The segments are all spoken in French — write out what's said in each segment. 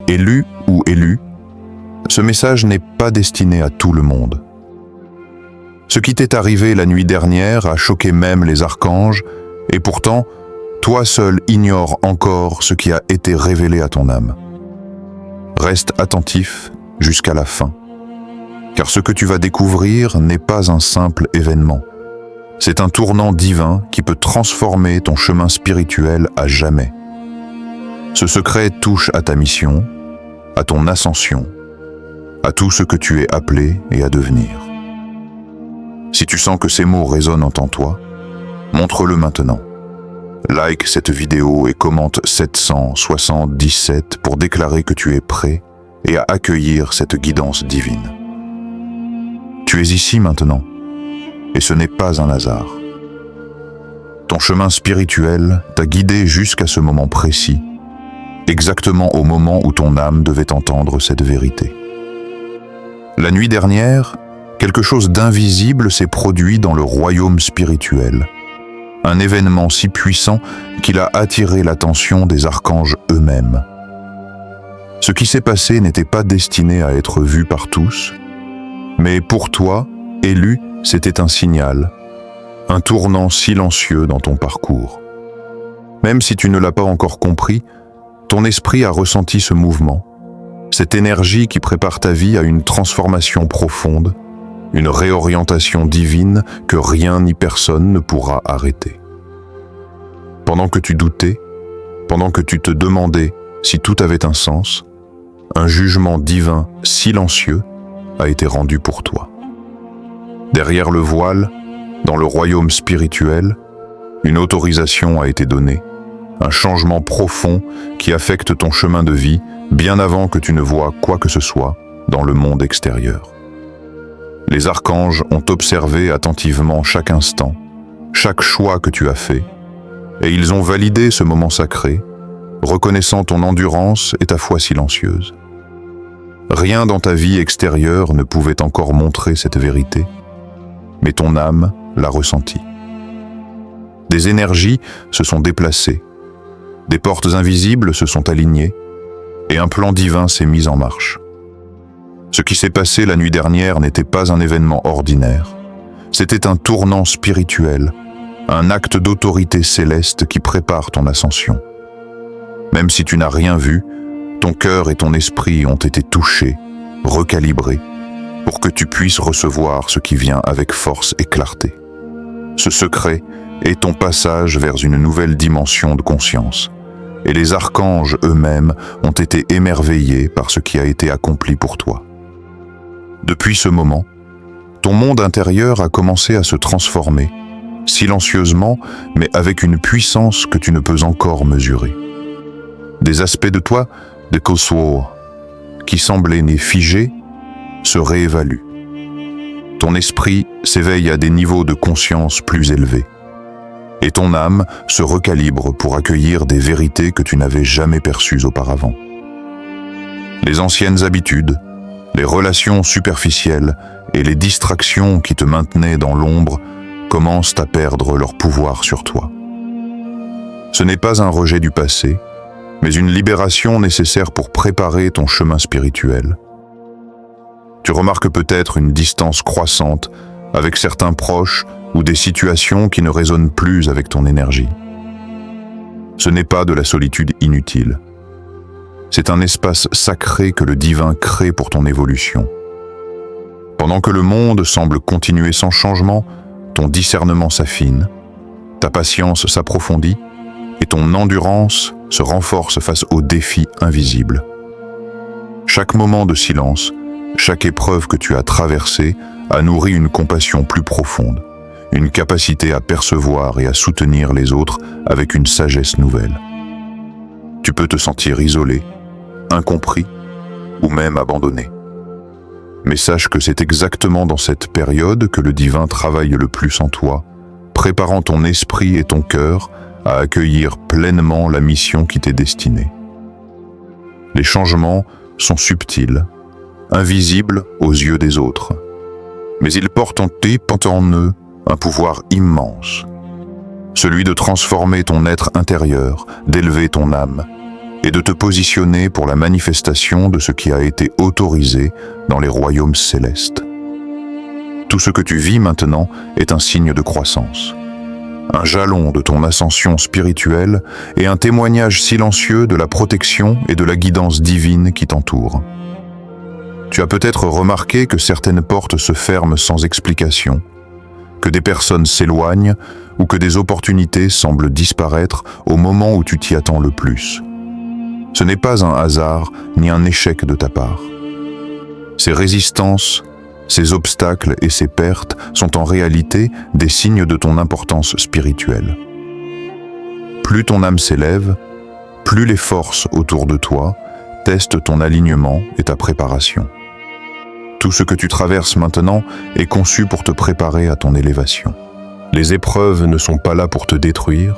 Élu ou élue, ce message n'est pas destiné à tout le monde. Ce qui t'est arrivé la nuit dernière a choqué même les archanges, et pourtant, toi seul ignores encore ce qui a été révélé à ton âme. Reste attentif jusqu'à la fin, car ce que tu vas découvrir n'est pas un simple événement. C'est un tournant divin qui peut transformer ton chemin spirituel à jamais. Ce secret touche à ta mission, à ton ascension, à tout ce que tu es appelé et à devenir. Si tu sens que ces mots résonnent en toi, montre-le maintenant. Like cette vidéo et commente 777 pour déclarer que tu es prêt et à accueillir cette guidance divine. Tu es ici maintenant, et ce n'est pas un hasard. Ton chemin spirituel t'a guidé jusqu'à ce moment précis, exactement au moment où ton âme devait entendre cette vérité. La nuit dernière, quelque chose d'invisible s'est produit dans le royaume spirituel. Un événement si puissant qu'il a attiré l'attention des archanges eux-mêmes. Ce qui s'est passé n'était pas destiné à être vu par tous, mais pour toi, élu, c'était un signal, un tournant silencieux dans ton parcours. Même si tu ne l'as pas encore compris, ton esprit a ressenti ce mouvement, cette énergie qui prépare ta vie à une transformation profonde, une réorientation divine que rien ni personne ne pourra arrêter. Pendant que tu doutais, pendant que tu te demandais si tout avait un sens, un jugement divin silencieux a été rendu pour toi. Derrière le voile, dans le royaume spirituel, une autorisation a été donnée, un changement profond qui affecte ton chemin de vie bien avant que tu ne vois quoi que ce soit dans le monde extérieur. Les archanges ont observé attentivement chaque instant, chaque choix que tu as fait, et ils ont validé ce moment sacré, reconnaissant ton endurance et ta foi silencieuse. Rien dans ta vie extérieure ne pouvait encore montrer cette vérité, mais ton âme l'a ressenti. Des énergies se sont déplacées, des portes invisibles se sont alignées, et un plan divin s'est mis en marche. Ce qui s'est passé la nuit dernière n'était pas un événement ordinaire. C'était un tournant spirituel, un acte d'autorité céleste qui prépare ton ascension. Même si tu n'as rien vu, ton cœur et ton esprit ont été touchés, recalibrés, pour que tu puisses recevoir ce qui vient avec force et clarté. Ce secret est ton passage vers une nouvelle dimension de conscience, et les archanges eux-mêmes ont été émerveillés par ce qui a été accompli pour toi. Depuis ce moment, ton monde intérieur a commencé à se transformer, silencieusement, mais avec une puissance que tu ne peux encore mesurer. Des aspects de toi, de Koswo, qui semblaient nés figés, se réévaluent. Ton esprit s'éveille à des niveaux de conscience plus élevés, et ton âme se recalibre pour accueillir des vérités que tu n'avais jamais perçues auparavant. Les anciennes habitudes, les relations superficielles et les distractions qui te maintenaient dans l'ombre commencent à perdre leur pouvoir sur toi. Ce n'est pas un rejet du passé, mais une libération nécessaire pour préparer ton chemin spirituel. Tu remarques peut-être une distance croissante avec certains proches ou des situations qui ne résonnent plus avec ton énergie. Ce n'est pas de la solitude inutile. C'est un espace sacré que le divin crée pour ton évolution. Pendant que le monde semble continuer sans changement, ton discernement s'affine, ta patience s'approfondit et ton endurance se renforce face aux défis invisibles. Chaque moment de silence, chaque épreuve que tu as traversée a nourri une compassion plus profonde, une capacité à percevoir et à soutenir les autres avec une sagesse nouvelle. Tu peux te sentir isolé, incompris ou même abandonné. Mais sache que c'est exactement dans cette période que le divin travaille le plus en toi, préparant ton esprit et ton cœur à accueillir pleinement la mission qui t'est destinée. Les changements sont subtils, invisibles aux yeux des autres, mais ils portent en eux un pouvoir immense, celui de transformer ton être intérieur, d'élever ton âme et de te positionner pour la manifestation de ce qui a été autorisé dans les royaumes célestes. Tout ce que tu vis maintenant est un signe de croissance, un jalon de ton ascension spirituelle et un témoignage silencieux de la protection et de la guidance divine qui t'entoure. Tu as peut-être remarqué que certaines portes se ferment sans explication, que des personnes s'éloignent ou que des opportunités semblent disparaître au moment où tu t'y attends le plus. Ce n'est pas un hasard ni un échec de ta part. Ces résistances, ces obstacles et ces pertes sont en réalité des signes de ton importance spirituelle. Plus ton âme s'élève, plus les forces autour de toi testent ton alignement et ta préparation. Tout ce que tu traverses maintenant est conçu pour te préparer à ton élévation. Les épreuves ne sont pas là pour te détruire,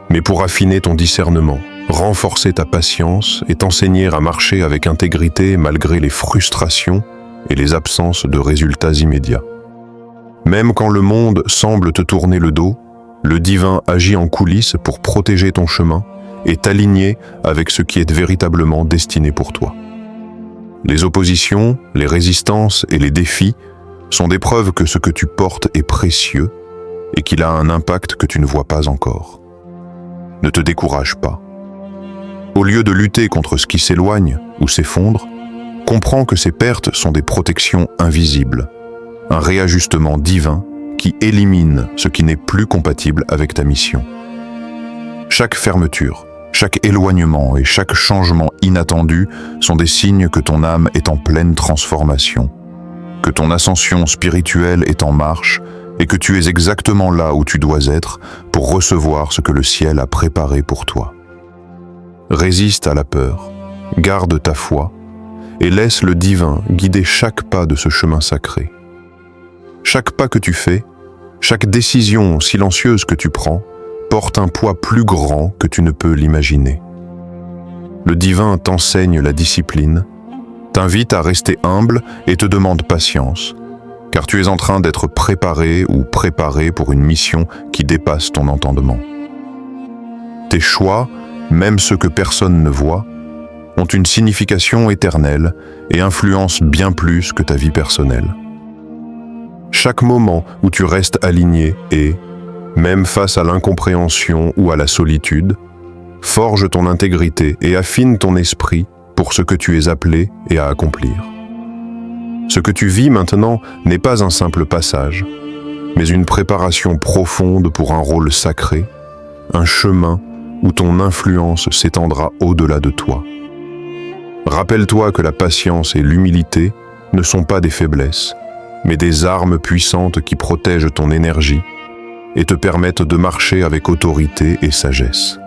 mais pour affiner ton discernement, renforcer ta patience et t'enseigner à marcher avec intégrité malgré les frustrations et les absences de résultats immédiats. Même quand le monde semble te tourner le dos, le divin agit en coulisses pour protéger ton chemin et t'aligner avec ce qui est véritablement destiné pour toi. Les oppositions, les résistances et les défis sont des preuves que ce que tu portes est précieux et qu'il a un impact que tu ne vois pas encore. Ne te décourage pas. Au lieu de lutter contre ce qui s'éloigne ou s'effondre, comprends que ces pertes sont des protections invisibles, un réajustement divin qui élimine ce qui n'est plus compatible avec ta mission. Chaque fermeture, chaque éloignement et chaque changement inattendu sont des signes que ton âme est en pleine transformation, que ton ascension spirituelle est en marche et que tu es exactement là où tu dois être pour recevoir ce que le ciel a préparé pour toi. Résiste à la peur, garde ta foi et laisse le divin guider chaque pas de ce chemin sacré. Chaque pas que tu fais, chaque décision silencieuse que tu prends, porte un poids plus grand que tu ne peux l'imaginer. Le divin t'enseigne la discipline, t'invite à rester humble et te demande patience, car tu es en train d'être préparé ou préparé pour une mission qui dépasse ton entendement. Tes choix, même ceux que personne ne voit, ont une signification éternelle et influencent bien plus que ta vie personnelle. Chaque moment où tu restes aligné et, même face à l'incompréhension ou à la solitude, forge ton intégrité et affine ton esprit pour ce que tu es appelé et à accomplir. Ce que tu vis maintenant n'est pas un simple passage, mais une préparation profonde pour un rôle sacré, un chemin où ton influence s'étendra au-delà de toi. Rappelle-toi que la patience et l'humilité ne sont pas des faiblesses, mais des armes puissantes qui protègent ton énergie et te permettent de marcher avec autorité et sagesse.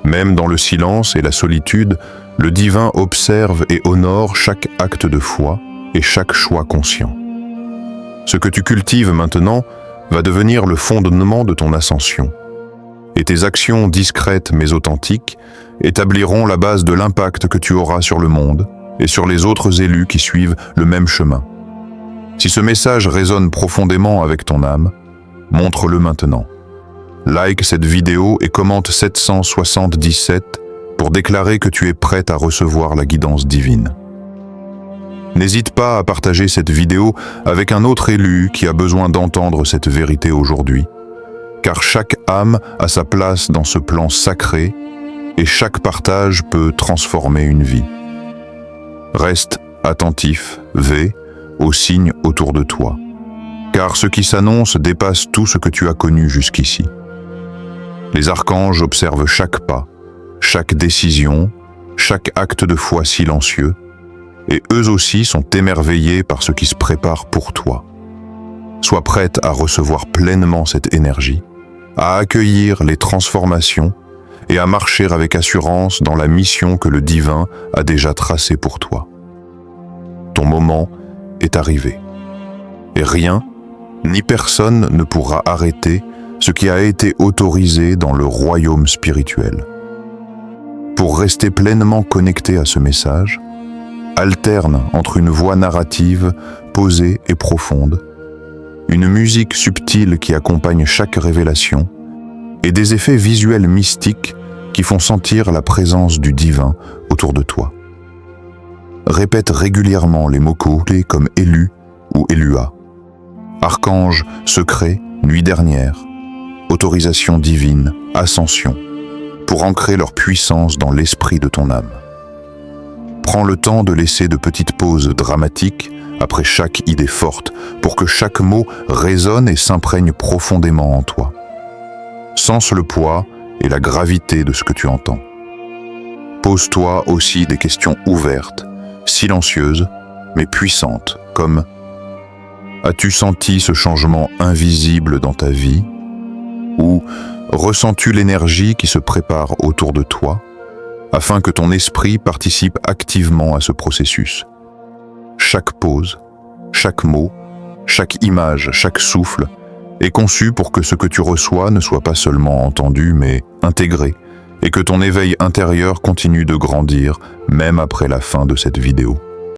Même dans le silence et la solitude, le divin observe et honore chaque acte de foi et chaque choix conscient. Ce que tu cultives maintenant va devenir le fondement de ton ascension, et tes actions discrètes mais authentiques établiront la base de l'impact que tu auras sur le monde et sur les autres élus qui suivent le même chemin. Si ce message résonne profondément avec ton âme, montre-le maintenant. Like cette vidéo et commente 777 pour déclarer que tu es prête à recevoir la guidance divine. N'hésite pas à partager cette vidéo avec un autre élu qui a besoin d'entendre cette vérité aujourd'hui, car chaque âme a sa place dans ce plan sacré et chaque partage peut transformer une vie. Reste attentif, aux signes autour de toi, car ce qui s'annonce dépasse tout ce que tu as connu jusqu'ici. Les archanges observent chaque pas, chaque décision, chaque acte de foi silencieux, et eux aussi sont émerveillés par ce qui se prépare pour toi. Sois prête à recevoir pleinement cette énergie, à accueillir les transformations et à marcher avec assurance dans la mission que le divin a déjà tracée pour toi. Ton moment est arrivé, et rien, ni personne ne pourra arrêter ce qui a été autorisé dans le royaume spirituel. Pour rester pleinement connecté à ce message, alterne entre une voix narrative posée et profonde, une musique subtile qui accompagne chaque révélation et des effets visuels mystiques qui font sentir la présence du divin autour de toi. Répète régulièrement les mots clés comme élu ou élua. Archange secret, nuit dernière, autorisation divine, ascension, pour ancrer leur puissance dans l'esprit de ton âme. Prends le temps de laisser de petites pauses dramatiques après chaque idée forte pour que chaque mot résonne et s'imprègne profondément en toi. Sens le poids et la gravité de ce que tu entends. Pose-toi aussi des questions ouvertes, silencieuses, mais puissantes, comme « As-tu senti ce changement invisible dans ta vie ?» ou « Ressens-tu l'énergie qui se prépare autour de toi ?» afin que ton esprit participe activement à ce processus. Chaque pause, chaque mot, chaque image, chaque souffle est conçu pour que ce que tu reçois ne soit pas seulement entendu, mais intégré, et que ton éveil intérieur continue de grandir même après la fin de cette vidéo.